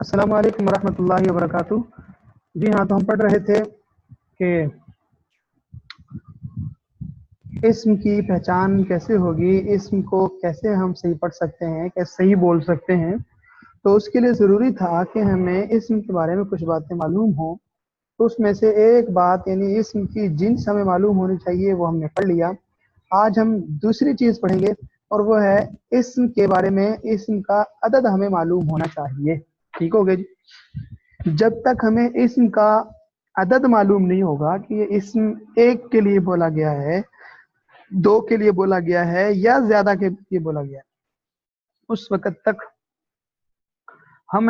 अस्सलाम वालेकुम वरहमतुल्लाहि वबरकातुह। जी हाँ, तो हम पढ़ रहे थे कि इस्म की पहचान कैसे होगी, इस्म को कैसे हम सही पढ़ सकते हैं, कैसे सही बोल सकते हैं। तो उसके लिए ज़रूरी था कि हमें इस्म के बारे में कुछ बातें मालूम हों। तो उसमें से एक बात यानी इस्म की जिन्स हमें मालूम होनी चाहिए, वो हमने पढ़ लिया। आज हम दूसरी चीज़ पढ़ेंगे और वो है इस्म के बारे में, इस्म का अदद हमें मालूम होना चाहिए। ठीक हो गया जी। जब तक हमें इस्म का अदद मालूम नहीं होगा कि ये इस्म एक के लिए बोला गया है, दो के लिए बोला गया है या ज्यादा के लिए बोला गया है, उस वक्त तक हम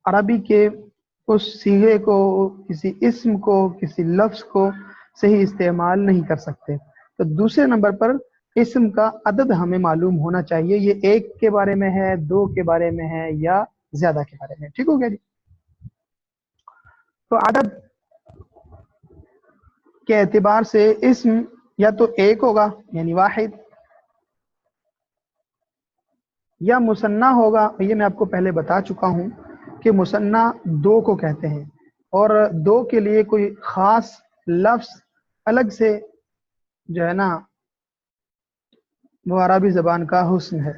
अरबी के उस सीगे को, किसी इस्म को, किसी लफ्ज को सही इस्तेमाल नहीं कर सकते। तो दूसरे नंबर पर इस्म का अदद हमें मालूम होना चाहिए। ये एक के बारे में है, दो के बारे में है या ज्यादा के बारे में। ठीक हो गया जी। तो अदद के एतबार से इस्म या तो एक होगा यानी वाहिद, या मुसन्ना होगा। ये मैं आपको पहले बता चुका हूं कि मुसन्ना दो को कहते हैं और दो के लिए कोई खास लफ्ज अलग से जो है ना, वो अरबी जबान का हुस्न है।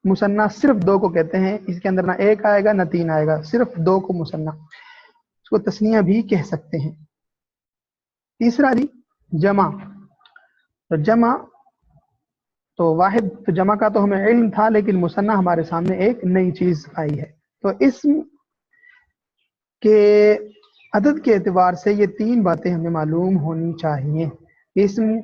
मुसन्ना सिर्फ दो को कहते हैं, इसके अंदर ना एक आएगा ना तीन आएगा, सिर्फ दो को मुसन्ना, उसको तस्निया भी कह सकते हैं। तीसरा जी जमा। तो जमा तो वाहिद, तो जमा का तो हमें इल्म था, लेकिन मुसन्ना हमारे सामने एक नई चीज आई है। तो इस्म के अदद के एतबार से ये तीन बातें हमें मालूम होनी चाहिए। इस्म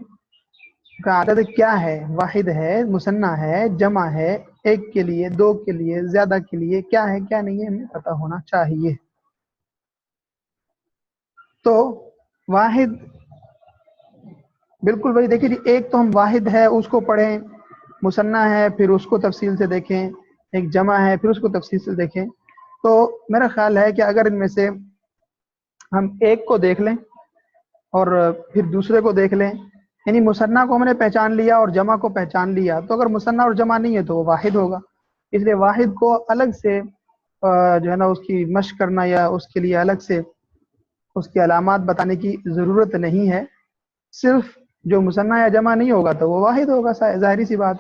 का अदद क्या है, वाहिद है, मुसन्ना है, जमा है, एक के लिए, दो के लिए, ज्यादा के लिए, क्या है क्या नहीं है, हमें पता होना चाहिए। तो वाहिद बिल्कुल वही, देखिए जी, एक तो हम वाहिद है उसको पढ़ें, मुसन्ना है फिर उसको तफसील से देखें, एक जमा है फिर उसको तफसील से देखें। तो मेरा ख्याल है कि अगर इनमें से हम एक को देख लें और फिर दूसरे को देख लें, यानी मुसन्ना को हमने पहचान लिया और जमा को पहचान लिया, तो अगर मुसन्ना और जमा नहीं है तो वो वाहिद होगा। इसलिए वाहिद को अलग से जो है ना उसकी मश्क करना या उसके लिए अलग से उसकी अलामात बताने की ज़रूरत नहीं है। सिर्फ जो मुसन्ना या जमा नहीं होगा तो वो वाहिद होगा, ज़ाहिरी सी बात।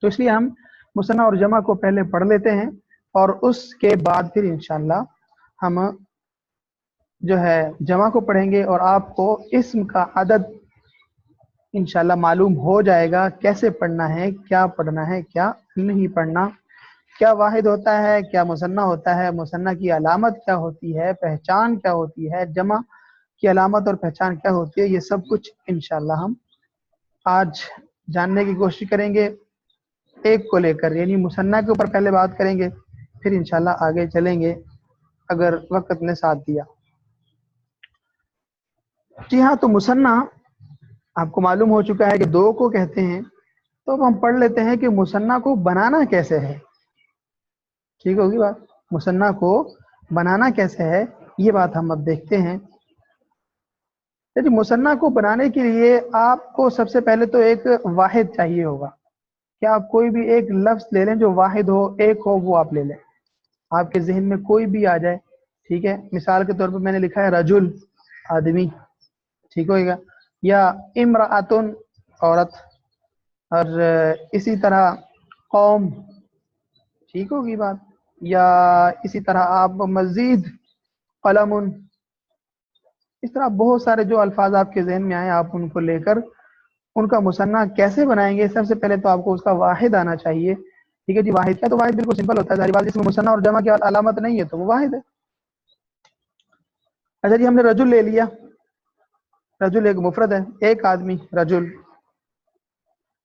तो इसलिए हम मुसन्ना और जमा को पहले पढ़ लेते हैं और उसके बाद फिर इंशाल्लाह हम जो है जमा को पढ़ेंगे और आपको इस्म का अदद इंशाल्लाह मालूम हो जाएगा, कैसे पढ़ना है, क्या पढ़ना है, क्या नहीं पढ़ना, क्या वाहिद होता है, क्या मुसन्ना होता है, मुसन्ना की अलामत क्या होती है, पहचान क्या होती है, जमा की अलामत और पहचान क्या होती है, ये सब कुछ इंशाल्लाह हम आज जानने की कोशिश करेंगे। एक को लेकर यानी मुसन्ना के ऊपर पहले बात करेंगे, फिर इंशाल्लाह आगे चलेंगे अगर वक्त ने साथ दिया। जी हाँ, तो मुसन्ना आपको मालूम हो चुका है कि दो को कहते हैं। तो अब हम पढ़ लेते हैं कि मुसन्ना को बनाना कैसे है। ठीक होगी बात, मुसन्ना को बनाना कैसे है ये बात हम अब देखते हैं। यदि मुसन्ना को बनाने के लिए आपको सबसे पहले तो एक वाहिद चाहिए होगा। क्या आप कोई भी एक लफ्ज ले लें जो वाहिद हो, एक हो, वो आप ले लें, आपके जहन में कोई भी आ जाए। ठीक है, मिसाल के तौर पर मैंने लिखा है रजुल, आदमी, ठीक होगा, या इमराअतुन, औरत, और इसी तरह कौम, ठीक होगी बात, या इसी तरह आप मजीद कलमुन, इस तरह बहुत सारे जो अल्फाज आपके जहन में आए आप उनको लेकर उनका मुसन्ना कैसे बनाएंगे। सबसे पहले तो आपको उसका वाहिद आना चाहिए। ठीक है जी, वाहिद क्या, तो वाहिद बिल्कुल सिंपल होता है, सारी बात, जिसमें मुसन्ना और जमा की अलामत नहीं है तो वो वाहिद है। अच्छा जी, हमने रजुल ले लिया, रजुल एक मुफरद है, एक आदमी, रजुल।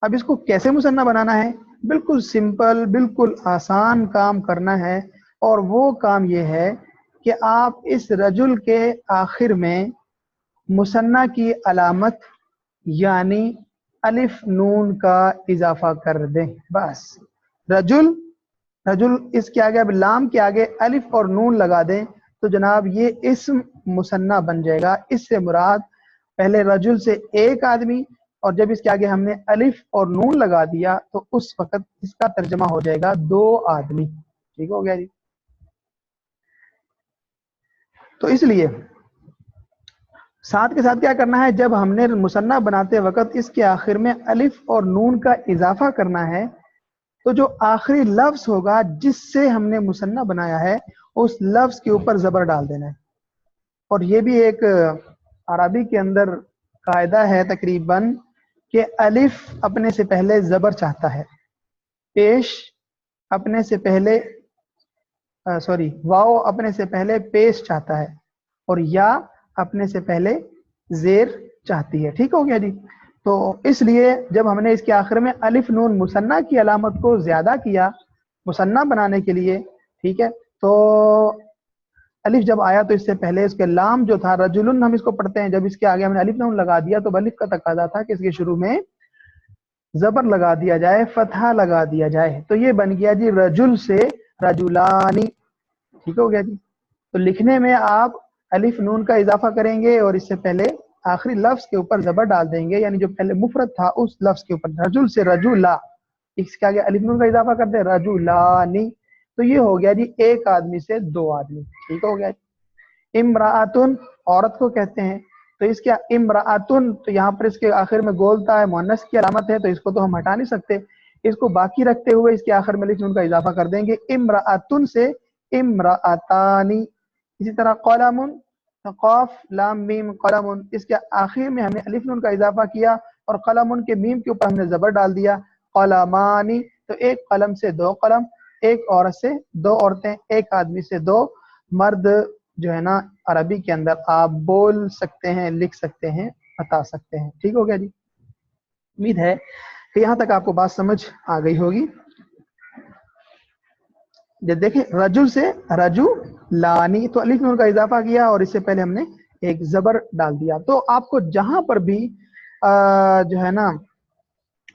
अब इसको कैसे मुसन्ना बनाना है, बिल्कुल सिंपल, बिल्कुल आसान काम करना है, और वो काम ये है कि आप इस रजुल के आखिर में मुसन्ना की अलामत यानी अलिफ नून का इजाफा कर दें। बस रजुल, रजुल इसके आगे, अब लाम के आगे अलिफ और नून लगा दें तो जनाब ये इस्म मुसन्ना बन जाएगा। इससे मुराद पहले रजुल से एक आदमी, और जब इसके आगे हमने अलिफ और नून लगा दिया तो उस वक्त इसका तर्जमा हो जाएगा दो आदमी। ठीक हो गया जी। تو اس لیے ساتھ کے ساتھ کیا کرنا ہے، جب ہم نے مصنع بناتے وقت اس کے آخر میں الف اور نون کا اضافہ کرنا ہے، تو جو آخری لفظ ہوگا جس سے ہم نے مصنع بنایا ہے اس لفظ کے اوپر زبر ڈال دینا ہے. اور یہ بھی ایک عربی کے اندر قاعدہ ہے تقریباً کہ الف اپنے سے پہلے زبر چاہتا ہے، پیش اپنے سے پہلے واو اپنے سے پہلے پیش چاہتا ہے، اور یا اپنے سے پہلے زیر چاہتی ہے. ٹھیک ہو گیا جی. تو اس لیے جب ہم نے اس کے آخر میں الف نون مصنع کی علامت کو زیادہ کیا مصنع بنانے کے لیے، ٹھیک ہے، تو الف جب آیا تو اس سے پہلے اس کے لام جو تھا رجلن ہم اس کو پڑھتے ہیں، جب اس کے آگے ہم نے الف نون لگا دیا تو الف کا تقاضا تھا کہ اس کے شروع میں زبر لگا دیا جائے، فتحہ لگا دیا جائے. تو یہ بن گیا جی رجل سے رجلانی. ٹھیک ہو گیا جی. تو لکھنے میں آپ الف نون کا اضافہ کریں گے اور اس سے پہلے آخری لفظ کے اوپر زبر ڈال دیں گے، یعنی جو پہلے مفرد تھا اس لفظ کے اوپر رجل سے رجولا، اس کے آگے الف نون کا اضافہ کرتے ہیں رجولانی. تو یہ ہو گیا جی ایک آدمی سے دو آدمی. ٹھیک ہو گیا جی. امراتن عورت کو کہتے ہیں، تو اس کے امراتن تو یہاں پر اس کے آخر میں گولتا ہے، مؤنث کی علامت ہے، تو اس کو تو ہم ہٹا نہیں سکتے، اس کو باقی رکھتے ہوئے اس کے آخر میں الف نون کا اضافہ کر دیں گے. امراتن سے امراتانی. اسی طرح قلم، قاف لام میم قلم، اس کے آخر میں ہم نے الف نون کا اضافہ کیا اور قلم کے میم کے اوپر ہم نے زبر ڈال دیا. قلمانی، تو ایک قلم سے دو قلم، ایک عورت سے دو عورتیں، ایک آدمی سے دو مرد جو ہے نا عربی کے اندر آپ بول سکتے ہیں، لکھ سکتے ہیں، بتا سکتے ہیں. ٹھیک ہو گیا جی. امید ہے کہ یہاں تک آپ کو بات سمجھ آ گئی ہوگی. جب دیکھیں رجل سے رجو لانی، تو الف نون کا اضافہ کیا اور اس سے پہلے ہم نے ایک زبر ڈال دیا. تو آپ کو جہاں پر بھی جو ہے نا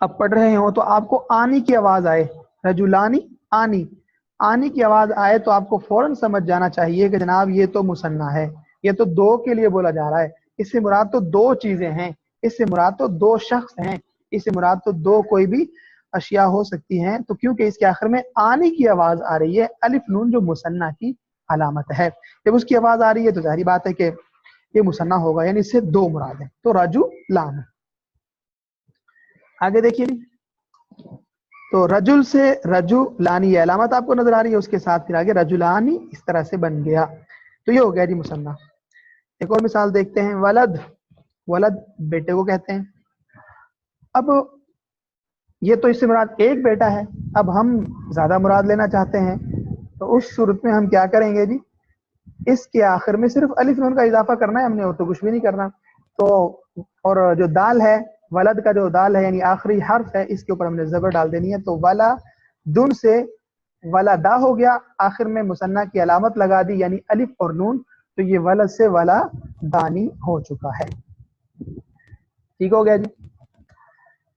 اب پڑھ رہے ہوں تو آپ کو آنی کی آواز آئے، رجولانی آنی کی آواز آئے تو آپ کو فوراً سمجھ جانا چاہیے کہ جناب یہ تو مصنع ہے، یہ تو دو کے لیے بولا جا رہا ہے. اس سے مراد تو دو چیزیں ہیں، اس سے مراد تو دو شخص ہیں، اس سے مراد تو دو کوئی بھی اشیاء ہو سکتی ہیں. تو کیونکہ اس کے آخر میں آنی کی آواز آ رہی ہے، الف نون جو مصنع کی علامت ہے، جب اس کی آواز آ رہی ہے تو ظاہری بات ہے کہ یہ مصنع ہوگا، یعنی اس سے دو مراد ہیں. تو راجو لان. آگے دیکھیے، تو رجل سے رجو لانی یہ علامت آپ کو نظر آ رہی ہے، اس کے ساتھ پھر آگے رجولانی اس طرح سے بن گیا. تو یہ ہو گیا جی مصنع. ایک اور مثال دیکھتے ہیں. ولد، ولد بیٹے کو کہتے ہیں. اب یہ تو اس سے مراد ایک بیٹا ہے، اب ہم زیادہ مراد لینا چاہتے ہیں تو اس صورت میں ہم کیا کریں گے جی، اس کے آخر میں صرف الف نون کا اضافہ کرنا ہے ہم نے، اور تو کچھ بھی نہیں کرنا. تو اور جو دال ہے، ولد کا جو دال ہے یعنی آخری حرف ہے، اس کے اوپر ہم نے زبر ڈال دینی ہے. تو ولا دن سے ولدا ہو گیا، آخر میں مصنع کی علامت لگا دی یعنی الف اور نون، تو یہ ولد سے ولا دانی ہو چکا ہے. ٹھیک ہو گیا جی.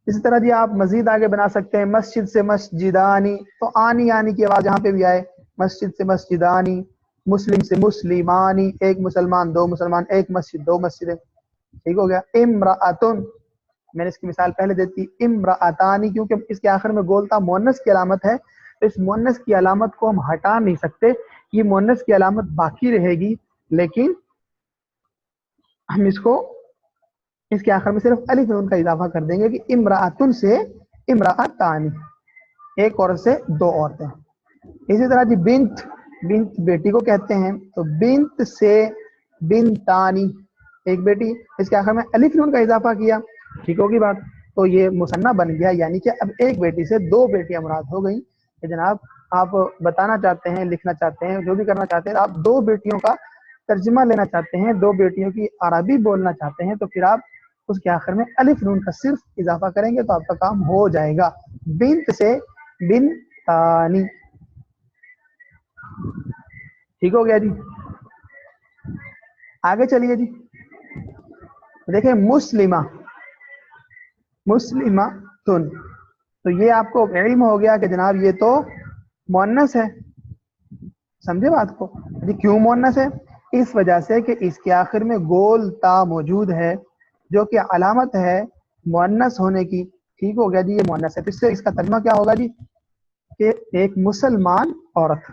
اسی طرح جی آپ مزید آگے بنا سکتے ہیں. مسجد سے مسجدانی، تو آنی آنی کی آواز یہاں پہ بھی آئے، مسجد سے مسجدانی. مسلم سے مسلمانی، ایک مسلمان دو مسلمان، ایک مسجد دو مسجدیں. ٹھیک ہو گیا. امرأتن، میں نے اس کی مثال پہلے دیتی، امرأتانی، کیونکہ اس کے آخر میں گولتا مؤنث کی علامت ہے، تو اس مؤنث کی علامت کو ہم ہٹا نہیں سکتے، یہ مؤنث کی علامت باقی رہے گی، لیکن ہم اس کو اس کے آخر میں صرف الف نون کا اضافہ کر دیں گے کہ امرأتن سے امرأتانی، ایک عورت سے دو عورتیں. اسی طرح جی بنت، بنت بیٹی کو کہتے ہیں، تو بنت سے بنتانی، ایک بیٹی، اس کے آخر میں الف نون کا اضافہ کیا. ٹھیک ہوگی بات. تو یہ مصنع بن گیا، یعنی کہ اب ایک بیٹی سے دو بیٹیاں مراد ہو گئیں. کہ جناب آپ بتانا چاہتے ہیں، لکھنا چاہتے ہیں، جو بھی کرنا چاہتے ہیں، آپ دو بیٹیوں کا ترجمہ لینا چاہتے ہیں، دو بیٹیوں کی عربی بولنا چاہتے ہیں، تو پھر آپ اس کے آخر میں الف نون کا صرف اضافہ کریں گے تو آپ کا کام ہو جائے گا. بنت سے بنتانی. ٹھیک ہو گیا جی. آگے چلیے جی. دیکھیں مسلمہ، مسلمہ تن، تو یہ آپ کو علم ہو گیا کہ جناب یہ تو مؤنث ہے. سمجھے بات کو جی. کیوں مؤنث ہے؟ اس وجہ سے کہ اس کے آخر میں گول تا موجود ہے جو کہ علامت ہے مؤنث ہونے کی. ٹھیک ہو گیا جی. یہ مؤنث ہے، تو اس سے اس کا ترجمہ کیا ہوگا جی کہ ایک مسلمان عورت.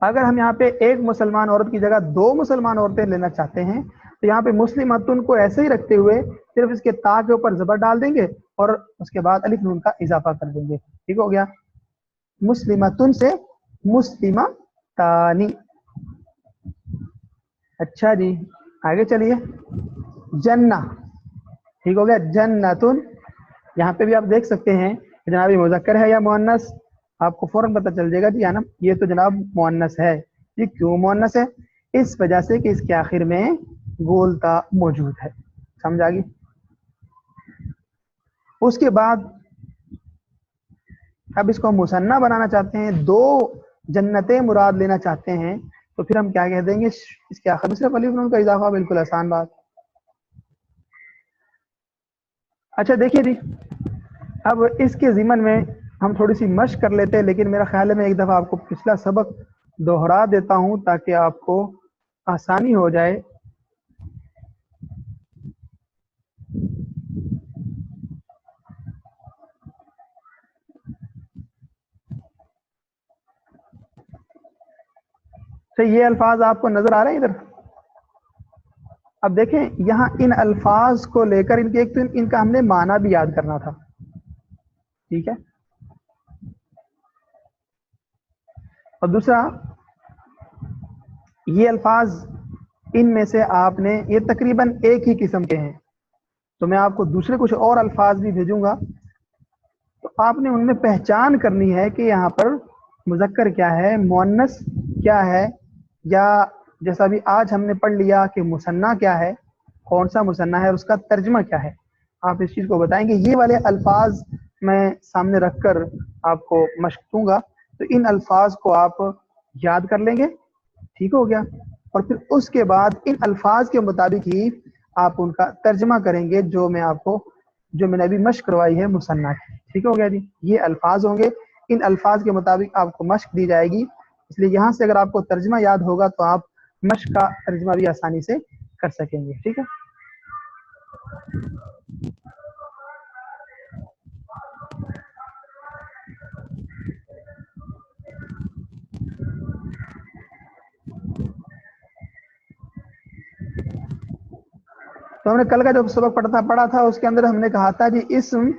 अगर हम यहाँ पे एक मुसलमान औरत की जगह 2 मुसलमान औरतें लेना चाहते हैं तो यहाँ पे मुस्लिमतुन को ऐसे ही रखते हुए सिर्फ इसके ता के ऊपर जबर डाल देंगे और उसके बाद अलिफ नून का इजाफा कर देंगे। ठीक हो गया, मुस्लिमतुन से मुस्लिमा तानी। अच्छा जी, आगे चलिए। जन्ना, ठीक हो गया, जन्नतुन। यहाँ पे भी आप देख सकते हैं जनाब ये मुज़क्कर है या मुअन्नस, आपको फौरन पता चल जाएगा जी, है ना, ये तो जनाब मुअन्नस है। ये क्यों मुअन्नस है? इस वजह से कि इसके आखिर में गोलता मौजूद है। समझ आ गई? उसके बाद अब इसको हम मुसन्ना बनाना चाहते हैं, 2 जन्नतें मुराद लेना चाहते हैं, तो फिर हम क्या कह देंगे? इसके आखिर में सिर्फ अलिफ नून का इजाफा, बिल्कुल आसान बात। अच्छा देखिए जी, अब इसके ज़िमन में हम थोड़ी सी मश्क कर लेते हैं, लेकिन मेरा ख्याल है मैं एक दफ़ा आपको पिछला सबक दोहरा देता हूं ताकि आपको आसानी हो जाए। तो ये अल्फाज आपको नजर आ रहे हैं इधर? अब देखें यहाँ इन अल्फाज को लेकर इनके एक तो इनका हमने माना भी याद करना था, ठीक है, और दूसरा ये अल्फाज इनमें से आपने, ये तकरीबन एक ही किस्म के हैं, तो मैं आपको दूसरे कुछ और अल्फाज भी भेजूंगा, तो आपने उनमें पहचान करनी है कि यहाँ पर मुज़क्कर क्या है, मुअन्नस क्या है, या जैसा भी आज हमने पढ़ लिया कि मुसन्ना क्या है, कौन सा मुसन्ना है और उसका तर्जमा क्या है, आप इस चीज़ को बताएंगे। ये वाले अल्फाज मैं सामने रखकर आपको मशक दूंगा, तो इन अल्फाज को आप याद कर लेंगे। ठीक हो गया, और फिर उसके बाद इन अल्फाज के मुताबिक ही आप उनका तर्जमा करेंगे, जो मैंने अभी मश्क करवाई है मुसन्ना की। ठीक हो गया जी, ये अल्फाज होंगे, इन अल्फाज के मुताबिक आपको मश्क दी जाएगी, इसलिए यहाँ से अगर आपको तर्जमा याद होगा तो आप मश्क का तर्जमा भी आसानी से कर सकेंगे। ठीक है, तो हमने कल का जो सबक पढ़ा था उसके अंदर हमने कहा था जी इस्म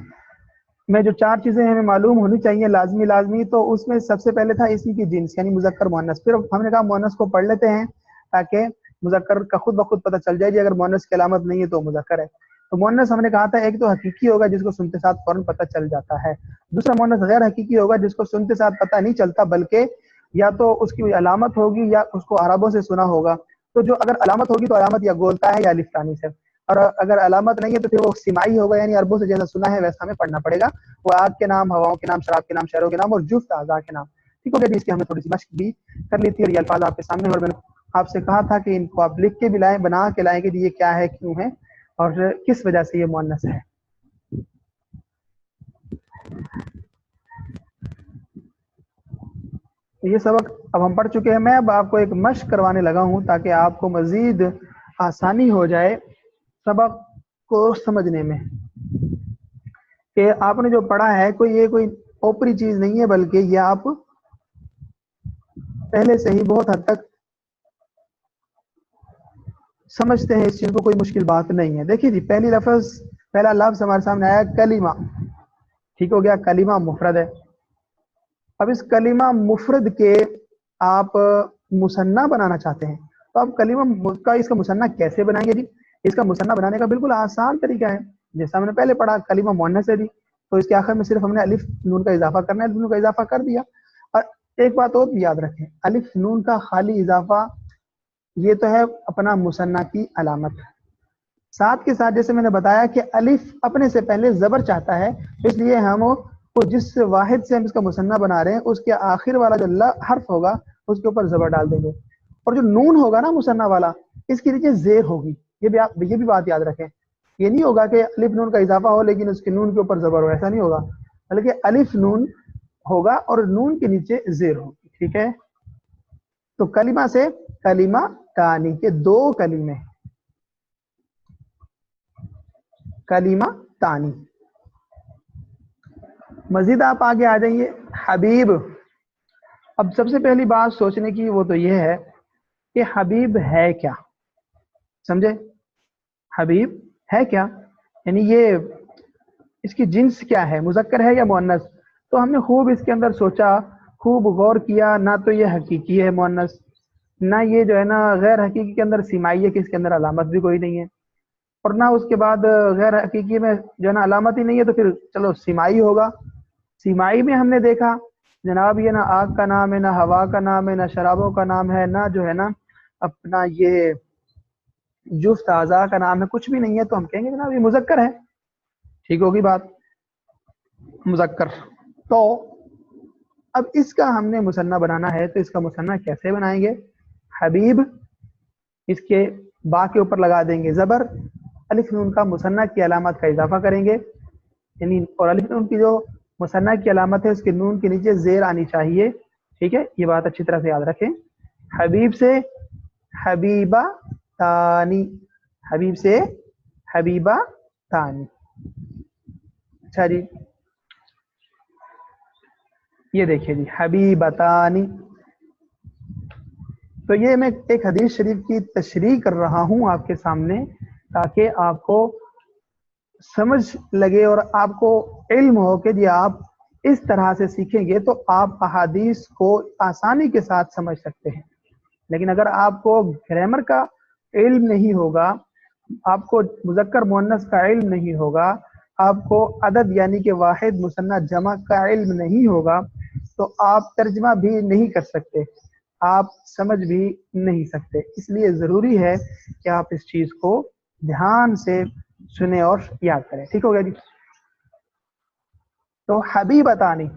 में जो 4 चीजें हमें मालूम होनी चाहिए लाजमी लाजमी, तो उसमें सबसे पहले था इस्म की जिन्स यानी मुज़क्कर मुअन्नस। फिर हमने कहा मुअन्नस को पढ़ लेते हैं ताकि मुज़क्कर का खुद ब खुद पता चल जाए जी, अगर मुअन्नस की अलामत नहीं है तो मुज़क्कर है। तो मुअन्नस हमने कहा था एक तो हकीकी होगा जिसको सुनते साथ फौरन पता चल जाता है, दूसरा मुअन्नस गैर हकीकी होगा जिसको सुनते साथ पता नहीं चलता, बल्कि या तो उसकी कोई अलामत होगी या उसको अरबों से सुना होगा। तो जो अगर अलामत होगी तो अलामत या गोलता है या लिफ्तानी से, और अगर अलामत नहीं है तो फिर वो सिमाई होगा, यानी अरबों से जैसा सुना है वैसा हमें पढ़ना पड़ेगा। वो आग के नाम, हवाओं के नाम, शराब के नाम, शहरों के नाम और जुफ्त आज़ा के नाम। ठीक हो गया जी, इसकी हमने थोड़ी सी मशक भी कर ली थी और ये अल्फाज आपके सामने, और मैंने आपसे कहा था कि इनको आप लिख के भी लाएं, बना के लाएं कि ये क्या है, क्यों है और किस वजह से ये मुअन्नस है। तो ये सबक अब हम पढ़ चुके हैं, मैं अब आपको एक मशक करवाने लगा हूं ताकि आपको मजीद आसानी हो जाए सबक को समझने में, कि आपने जो पढ़ा है कोई ओपरी चीज नहीं है, बल्कि ये आप पहले से ही बहुत हद तक समझते हैं, इस चीज को कोई मुश्किल बात नहीं है। देखिए जी, पहला लफ्ज हमारे सामने आया कलीमा। ठीक हो गया, कलीमा मुफरद है। अब इस कलीमा मुफरद के आप मुसन्ना बनाना चाहते हैं, तो आप कलीमा का इसका मुसन्ना कैसे बनाएंगे जी? इसका मुसन्ना बनाने का बिल्कुल आसान तरीका है, जैसा हमने पहले पढ़ा, कलीमा मुअन्नस है जी, तो इसके आखिर में सिर्फ हमने अलिफ नून का इजाफा करना है, नून का इजाफा कर दिया। और एक बात और भी याद रखें, अलिफ नून का खाली इजाफा ये तो है अपना मुसन्ना की अलामत, साथ के साथ जैसे मैंने बताया कि अलिफ अपने से पहले जबर चाहता है, इसलिए हम वो जिस वाहिद से हम इसका मुसन्ना बना रहे हैं उसके आखिर वाला जो ल हर्फ होगा उसके ऊपर जबर डाल देंगे, और जो नून होगा ना मुसन्ना वाला, इसके नीचे जेर होगी। ये भी बात याद रखें, ये नहीं होगा कि अलिफ नून का इजाफा हो लेकिन उसके नून के ऊपर जबर हो, ऐसा नहीं होगा, बल्कि अलिफ नून होगा और नून के नीचे जेर होगी। ठीक है, तो कलिमा से कलिमा तानी के 2 कलीमे, कलीमा तानी। मजीद आप आगे आ जाइए, हबीब اب سب سے پہلی بات سوچنے کی وہ تو یہ ہے کہ حبیب ہے کیا، سمجھے؟ حبیب ہے کیا، یعنی یہ اس کی جنس کیا ہے، مذکر ہے یا مؤنث؟ تو ہم نے خوب اس کے اندر سوچا، خوب غور کیا، نہ تو یہ حقیقی ہے مؤنث، نہ یہ جو ہے نا غیر حقیقی کے اندر سیمائی ہے کہ اس کے اندر علامت بھی کوئی نہیں ہے، اور نہ اس کے بعد غیر حقیقی میں جو ہے نا علامت ہی نہیں ہے، تو پھر چلو سیمائی ہوگا۔ سیمائی میں ہم نے دیکھا جناب یہ نہ آگ کا نام ہے، نہ ہوا کا نام ہے، نہ شرابوں کا نام ہے، نہ جو ہے نا اپنا یہ جفت اعضاء کا نام ہے، کچھ بھی نہیں ہے، تو ہم کہیں گے جناب یہ مذکر ہے۔ ٹھیک ہوگی بات، مذکر۔ تو اب اس کا ہم نے مثنیٰ بنانا ہے، تو اس کا مثنیٰ کیسے بنائیں گے؟ حبیب، اس کے با کے اوپر لگا دیں گے زبر، الف نون کا مثنیٰ کی علامت کا اضافہ کریں گے، یعنی اور الف نون کی جو مثنیٰ کی علامت ہے اس کے نون کے نیچے زیر آنی چاہیے۔ ٹھیک ہے، یہ بات اچھی طرح سے یاد رکھیں۔ حبیب سے حبیبہ تانی، حبیب سے حبیبہ تانی۔ اچھا جی، یہ دیکھیے جی حبیبتانی، تو یہ میں ایک حدیث شریف کی تشریح کر رہا ہوں آپ کے سامنے، تاکہ آپ کو سمجھ لگے اور آپ کو علم ہو کہ جی آپ اس طرح سے سیکھیں گے تو آپ احادیث کو آسانی کے ساتھ سمجھ سکتے ہیں۔ لیکن اگر آپ کو گرامر کا علم نہیں ہوگا، آپ کو مذکر مؤنث کا علم نہیں ہوگا، آپ کو عدد یعنی کہ واحد مثنیٰ جمع کا علم نہیں ہوگا، تو آپ ترجمہ بھی نہیں کر سکتے، آپ سمجھ بھی نہیں سکتے۔ اس لیے ضروری ہے کہ آپ اس چیز کو دھیان سے سنیں اور یاد کریں۔ ٹھیک ہو گیا جی؟ تو حبیبتانی،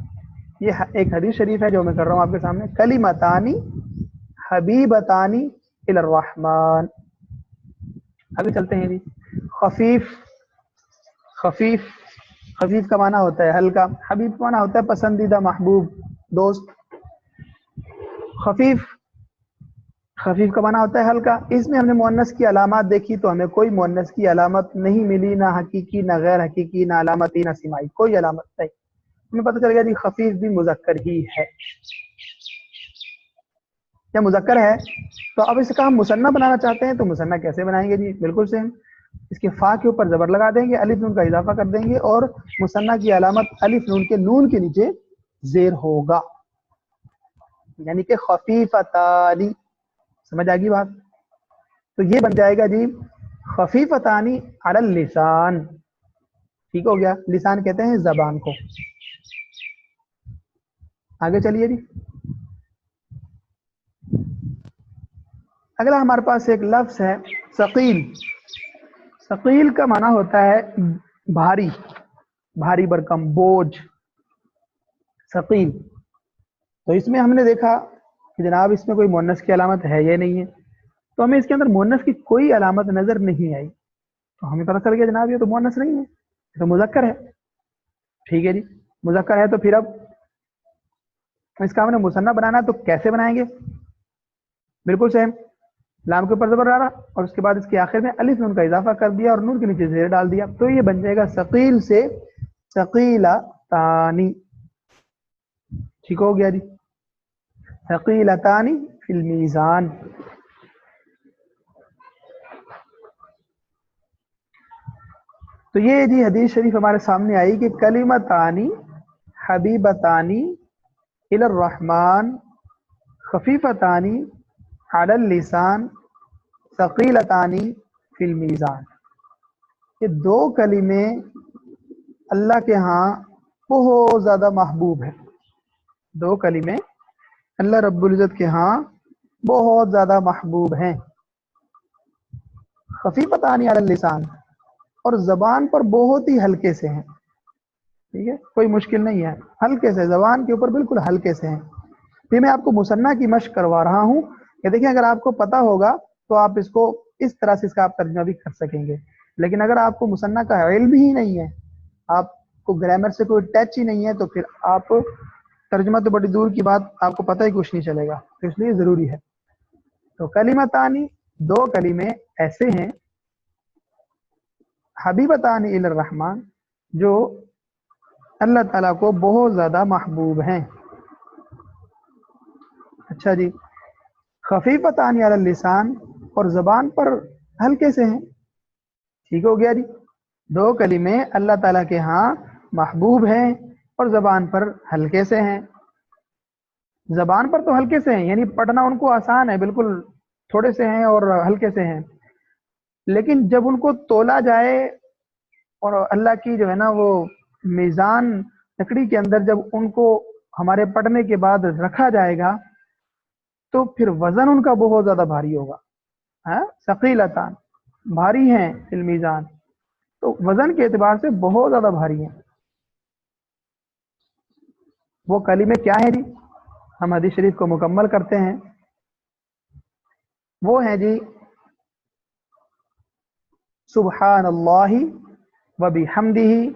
یہ ایک حدیث شریف ہے جو میں کر رہا ہوں آپ کے سامنے، کلمتانی حبیبتانی الی الرحمن۔ ابھی چلتے ہیں جی، خفیف، خفیف، خفیف کا معنی ہوتا ہے ہلکا، حبیب کا معنی ہوتا ہے پسندیدہ، محبوب، دوست۔ خفیف، خفیف کا معنی ہوتا ہے ہلکا۔ اس میں ہم نے مؤنث کی علامات دیکھی تو ہمیں کوئی مؤنث کی علامت نہیں ملی، نہ حقیقی، نہ غیر حقیقی، نہ علامتی، نہ سیمائی، کوئی علامت نہیں۔ ہمیں پتہ چل گیا جی خفیف بھی مذکر ہی ہے، کیا مذکر ہے؟ تو اب اس کا ہم مثنیٰ بنانا چاہتے ہیں، تو مثنیٰ کیسے بنائیں گے جی؟ بالکل سیم، اس کے فا کے اوپر زبر لگا دیں گے، الف نون کا اضافہ کر دیں گے، اور مثنیٰ کی علامت الف نون کے نون کے نیچے زیر ہوگا، یعنی کہ خفیفتانی۔ سمجھ آ گئی بات؟ تو یہ بن جائے گا جی خفیفتانی علی اللسان۔ ٹھیک ہو گیا، لسان کہتے ہیں زبان کو۔ آگے چلیے جی، اگلا ہمارے پاس ایک لفظ ہے ثقیل۔ ثقیل کا معنی ہوتا ہے بھاری، بھاری برکم، بوجھ، ثقیل۔ تو اس میں ہم نے دیکھا کہ جناب اس میں کوئی مؤنث کی علامت ہے یا نہیں ہے، تو ہمیں اس کے اندر مؤنث کی کوئی علامت نظر نہیں آئی، تو ہمیں پتہ چل گیا جناب یہ تو مؤنث نہیں ہے، یہ تو مذکر ہے۔ ٹھیک ہے جی، مذکر ہے، تو پھر اب اس کا ہم نے مثنیٰ بنانا ہے، تو کیسے بنائیں گے؟ بالکل سیم، لام کے اوپر زبر ڈالا اور اس کے بعد اس کے آخر میں الف نون کا اضافہ کر دیا اور نون کے نیچے زیر ڈال دیا، تو یہ بن جائے گا ثقیل سے ثقیلتانی۔ ٹھیک ہو گیا جی، ثقیلتانی فی المیزان۔ تو یہ جی حدیث شریف ہمارے سامنے آئی کہ کلمتانی حبیبتانی الی الرحمن خفیفتانی علی اللسان ثقیلتانی فی المیزان۔ یہ دو کلمے اللہ کے ہاں بہت زیادہ محبوب ہیں، دو کلمے اللہ رب العزت کے ہاں بہت زیادہ محبوب ہیں، خفیفتانی علی اللسان، اور زبان پر بہت ہی ہلکے سے ہیں۔ ٹھیک ہے، کوئی مشکل نہیں ہے، ہلکے سے، زبان کے اوپر بالکل ہلکے سے ہیں۔ پھر میں آپ کو مثنیٰ کی مشق کروا رہا ہوں کہ دیکھیں اگر آپ کو پتہ ہوگا تو آپ اس کو اس طرح سے اس کا آپ ترجمہ بھی کر سکیں گے، لیکن اگر آپ کو مثنیٰ کا علم ہی نہیں ہے، آپ کو گرامر سے کوئی ٹچ ہی نہیں ہے، تو پھر آپ ترجمہ تو بڑی دور کی بات، آپ کو پتہ ہی کچھ نہیں چلے گا، تو اس لیے ضروری ہے۔ تو کلمتانی، دو کلمے ایسے ہیں حبیبتانی الی الرحمن جو اللہ تعالیٰ کو بہت زیادہ محبوب ہیں۔ अच्छा जी, खफीफतान अला लिसान, और जबान पर हल्के से हैं। ठीक हो गया जी। दो कलीमे अल्लाह ताला के यहाँ महबूब हैं और जबान पर हल्के से हैं। जबान पर तो हल्के से हैं, यानी पढ़ना उनको आसान है, बिल्कुल थोड़े से हैं और हल्के से हैं। लेकिन जब उनको तोला जाए और अल्लाह की जो है ना वो मीज़ान लकड़ी के अंदर जब उनको हमारे पढ़ने के बाद रखा जाएगा, तो फिर वजन उनका बहुत ज्यादा भारी होगा। हाँ, सकीलतान, भारी हैं फिल मीज़ान, तो वजन के एतबार से बहुत ज्यादा भारी हैं। वो कलीमे क्या है जी? हम हदीस शरीफ को मुकम्मल करते हैं। वो है जी, सुब्हानल्लाहि व बिहम्दिही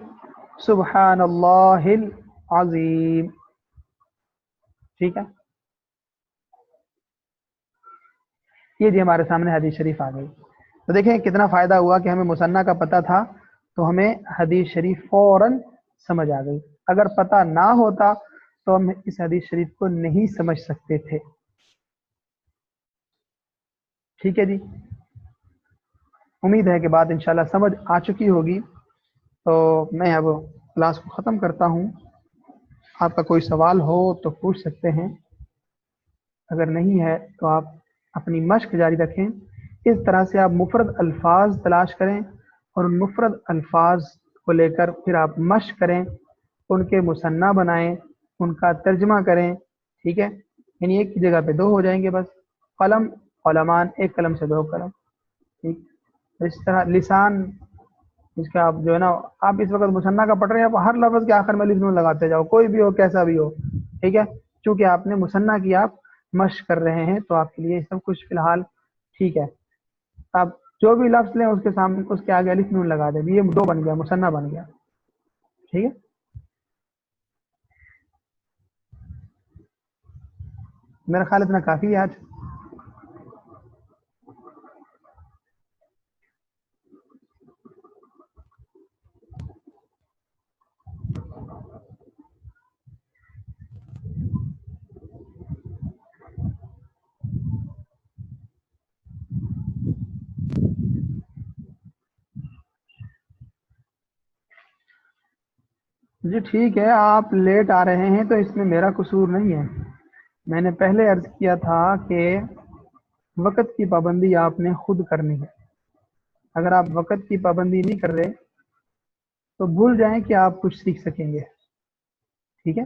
सुब्हानल्लाहिल अज़ीम। ठीक है, ये जी हमारे सामने हदीस शरीफ आ गई। तो देखें कितना फ़ायदा हुआ कि हमें मुसन्ना का पता था, तो हमें हदीस शरीफ फ़ौरन समझ आ गई। अगर पता ना होता तो हम इस हदीस शरीफ को नहीं समझ सकते थे। ठीक है जी, उम्मीद है कि बात इंशाल्लाह समझ आ चुकी होगी। तो मैं अब क्लास को ख़त्म करता हूँ। आपका कोई सवाल हो तो पूछ सकते हैं, अगर नहीं है तो आप अपनी मश्क जारी रखें। इस तरह से आप मुफरद अल्फाज तलाश करें और उन मुफरद अल्फाज को लेकर फिर आप मश्क करें, उनके मुसन्ना बनाएं, उनका तर्जमा करें। ठीक है, यानी एक की जगह पे दो हो जाएंगे बस। कलम कलमान, एक कलम से दो कलम। ठीक, इस तरह लिसान, इसका आप जो है ना, आप इस वक्त मुसन्ना का पढ़ रहे हैं, आप हर लफ्ज़ के आखिर में अलिफ नून लगाते जाओ, कोई भी हो कैसा भी हो। ठीक है, चूंकि आपने मुसन्ना की आप मश्क कर रहे हैं, तो आपके लिए सब कुछ फिलहाल ठीक है। आप जो भी लफ्ज़ लें उसके सामने उसके आगे अलिफ नून लगा दें, ये दो बन गया, मुसन्ना बन गया। ठीक है, मेरा ख्याल इतना काफ़ी है आज। जी ठीक है, आप लेट आ रहे हैं तो इसमें मेरा कसूर नहीं है। मैंने पहले अर्ज किया था कि वक़्त की पाबंदी आपने खुद करनी है। अगर आप वक़्त की पाबंदी नहीं कर रहे तो भूल जाएं कि आप कुछ सीख सकेंगे। ठीक है,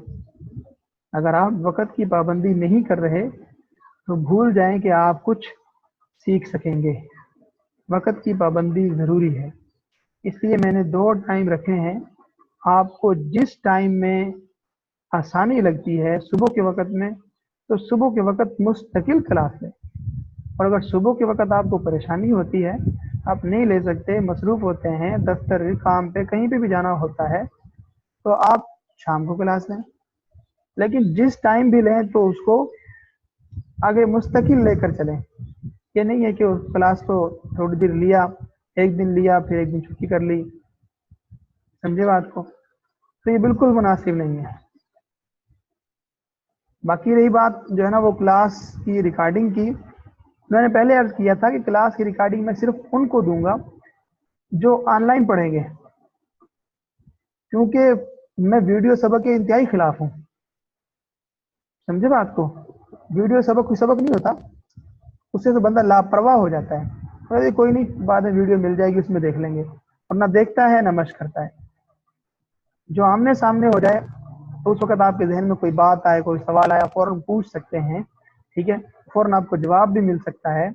अगर आप वक़्त की पाबंदी नहीं कर रहे तो भूल जाएं कि आप कुछ सीख सकेंगे। वक़्त की पाबंदी ज़रूरी है, इसलिए मैंने दो टाइम रखे हैं। आपको जिस टाइम में आसानी लगती है सुबह के वक़्त में, तो सुबह के वक़्त मुस्तकिल क्लास लें। और अगर सुबह के वक़्त आपको परेशानी होती है, आप नहीं ले सकते, मसरूफ़ होते हैं, दफ्तर काम पे कहीं पे भी जाना होता है, तो आप शाम को क्लास लें। लेकिन जिस टाइम भी लें तो उसको आगे मुस्तकिल लेकर चलें। ये नहीं है कि उस क्लास को थोड़ी देर लिया, एक दिन लिया फिर एक दिन छुट्टी कर ली। समझे बात को? तो ये बिल्कुल मुनासिब नहीं है। बाकी रही बात जो है ना वो क्लास की रिकॉर्डिंग की, मैंने पहले अर्ज किया था कि क्लास की रिकॉर्डिंग मैं सिर्फ उनको दूंगा जो ऑनलाइन पढ़ेंगे, क्योंकि मैं वीडियो सबक के इंतहाई खिलाफ हूँ। समझे बात को? वीडियो सबक कोई सबक नहीं होता, उससे तो बंदा लापरवाह हो जाता है। अरे कोई नहीं, बाद में वीडियो मिल जाएगी उसमें देख लेंगे, और ना देखता है ना मश्क करता है। जो आमने सामने हो जाए तो उस वक्त आपके जहन में कोई बात आए, कोई सवाल आया, फौरन पूछ सकते हैं। ठीक है, फौरन आपको जवाब भी मिल सकता है,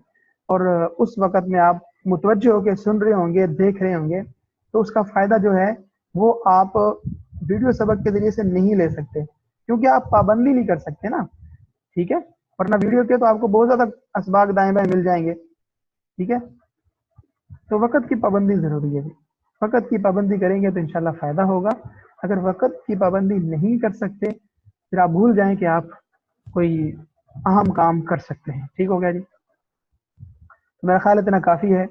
और उस वक्त में आप मुतवज्जे होकर सुन रहे होंगे, देख रहे होंगे, तो उसका फ़ायदा जो है वो आप वीडियो सबक के ज़रिए से नहीं ले सकते, क्योंकि आप पाबंदी नहीं कर सकते ना। ठीक है, वरना वीडियो के तो आपको बहुत ज़्यादा असबाक दाएं बाएं मिल जाएंगे। ठीक है, तो वक़्त की पाबंदी ज़रूरी है। वक़्त की पाबंदी करेंगे तो इंशाल्लाह फ़ायदा होगा। अगर वक़्त की पाबंदी नहीं कर सकते, फिर आप भूल जाएं कि आप कोई अहम काम कर सकते हैं। ठीक हो गया जी? तो मेरा ख्याल इतना काफ़ी है।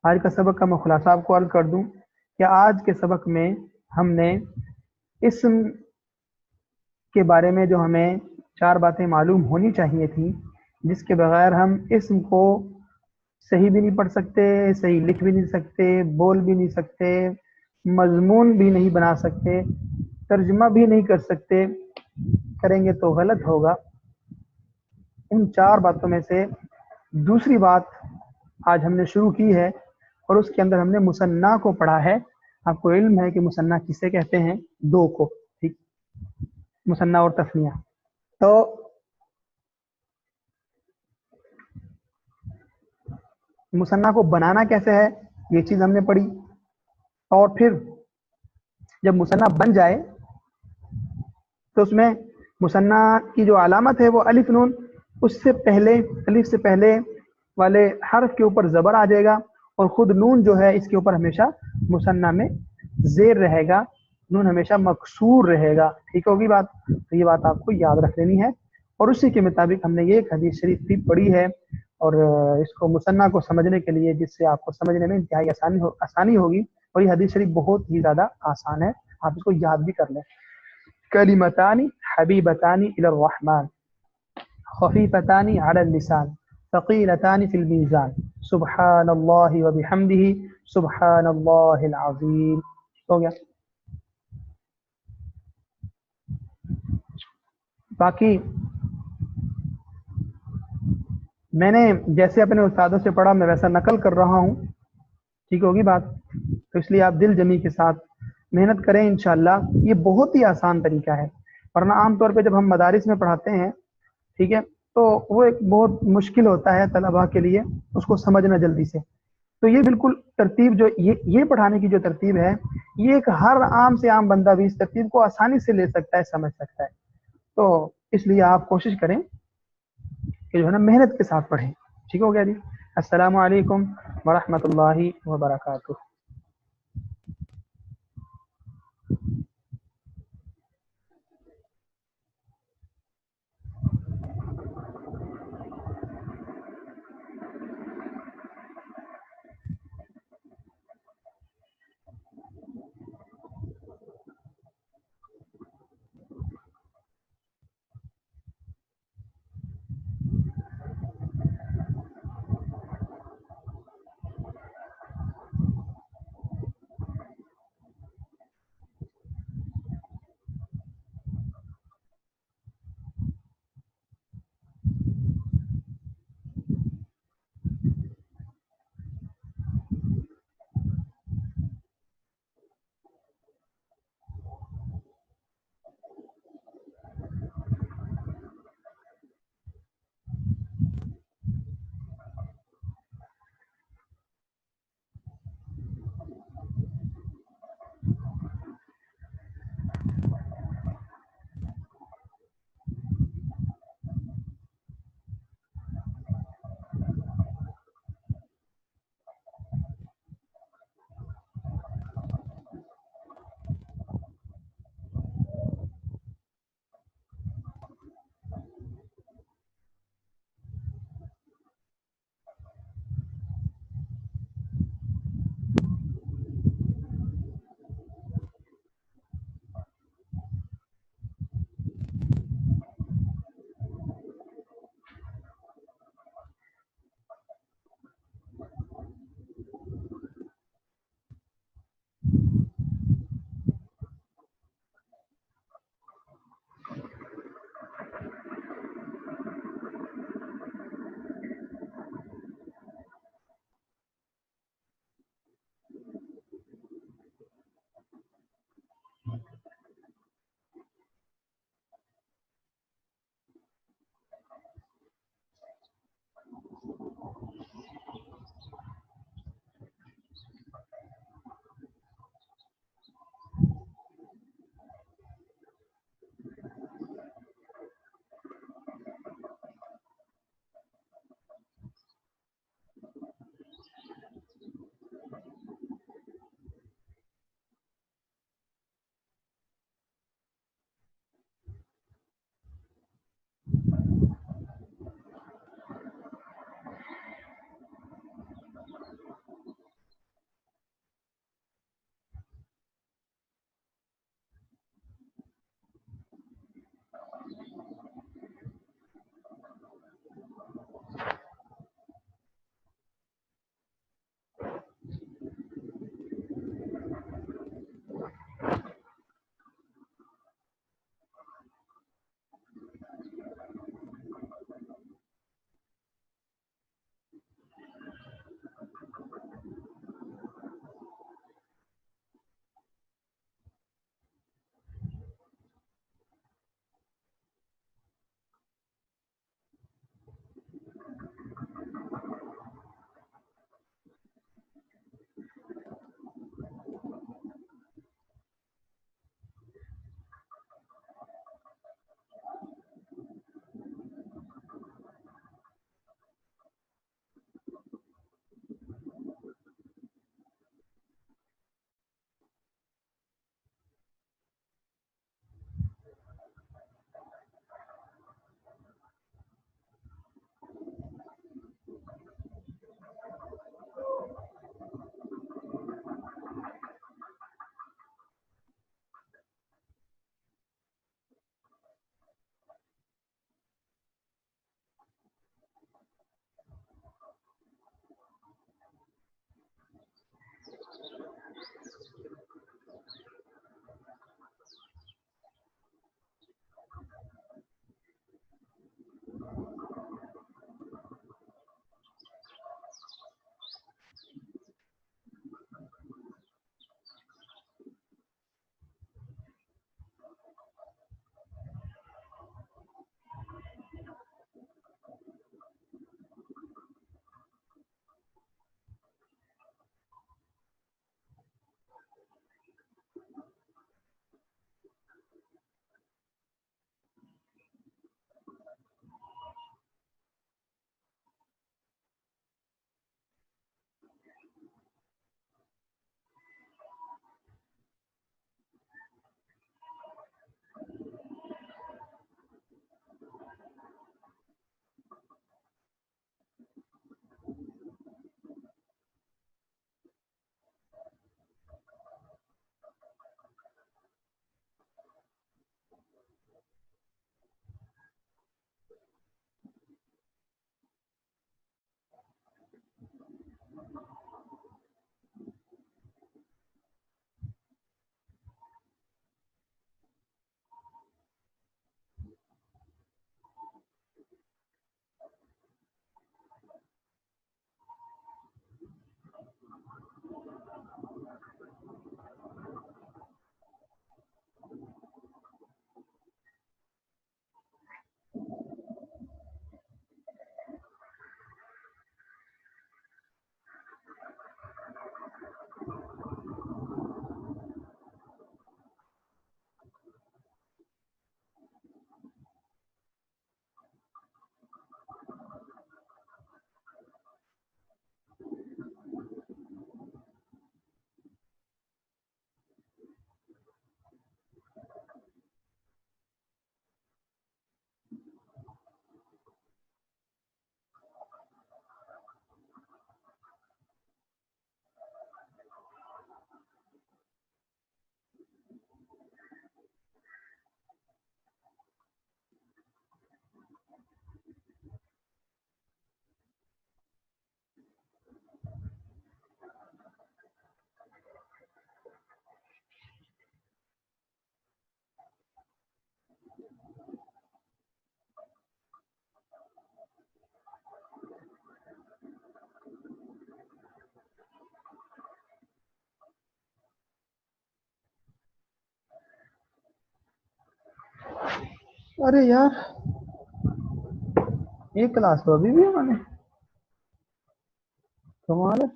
आज का सबक का मैं खुलासा आपको अर्ज कर दूं कि आज के सबक में हमने इस्म के बारे में जो हमें 4 باتیں معلوم ہونی چاہیے تھی جس کے بغیر ہم اسم کو صحیح بھی نہیں پڑھ سکتے، صحیح لکھ بھی نہیں سکتے، بول بھی نہیں سکتے، مضمون بھی نہیں بنا سکتے، ترجمہ بھی نہیں کر سکتے، کریں گے تو غلط ہوگا۔ ان 4 باتوں میں سے دوسری بات آج ہم نے شروع کی ہے، اور اس کے اندر ہم نے مثنیٰ کو پڑھا ہے۔ آپ کو علم ہے کہ مثنیٰ کسے کہتے ہیں؟ 2 کو، ٹھیک، مثنیٰ اور تثنیہ۔ تو مثنیٰ کو بنانا کیسے ہے، یہ چیز ہم نے پڑھی، اور پھر جب مثنیٰ بن جائے تو اس میں مثنیٰ کی جو علامت ہے وہ الف نون، اس سے پہلے، الف سے پہلے والے حرف کے اوپر زبر آ جائے گا، اور خود نون جو ہے اس کے اوپر ہمیشہ مثنیٰ میں زیر رہے گا، نون ہمیشہ مکسور رہے گا، ٹھیک ہوگی بات؟ تو یہ بات آپ کو یاد رکھ لینی ہے، اور اسی کے مطابق ہم نے یہ ایک حدیث شریف بھی پڑھی ہے، اور اس کو مثنیٰ کو سمجھنے کے لیے، جس سے آپ کو سمجھنے میں انتہائی آسانی ہوگی، اور یہ حدیث شریف بہت ہی زیادہ آسان ہے، آپ اس کو یاد بھی کر لیں۔ کلمتان حبیبتان الی الرحمن خفیفتان علی اللسان ثقیلتان فی المیزان سبحان اللہ وبحمدہ سبحان اللہ العظیم۔ ہو گیا؟ باقی میں نے جیسے اپنے استادوں سے پڑھا میں ویسا نقل کر رہا ہوں، ٹھیک ہوگی بات؟ تو اس لیے آپ دل جمی کے ساتھ محنت کریں انشاءاللہ۔ یہ بہت ہی آسان طریقہ ہے، ورنہ عام طور پہ جب ہم مدارس میں پڑھاتے ہیں، ٹھیک ہے، تو وہ ایک بہت مشکل ہوتا ہے طلباء کے لیے اس کو سمجھنا جلدی سے۔ تو یہ بالکل ترتیب جو یہ پڑھانے کی جو ترتیب ہے، یہ ایک ہر عام سے عام بندہ بھی اس ترتیب کو آسانی سے لے سکتا ہے، سمجھ سکتا ہے۔ تو اس لیے آپ کوشش کریں کہ جو ہے نا محنت کے ساتھ پڑھیں، ٹھیک ہو گیا جی؟ السلام علیکم ورحمۃ اللہ وبرکاتہ۔ ارے یار یہ کلاس تو ابھی بھی ہے، میں نے کمال ہے.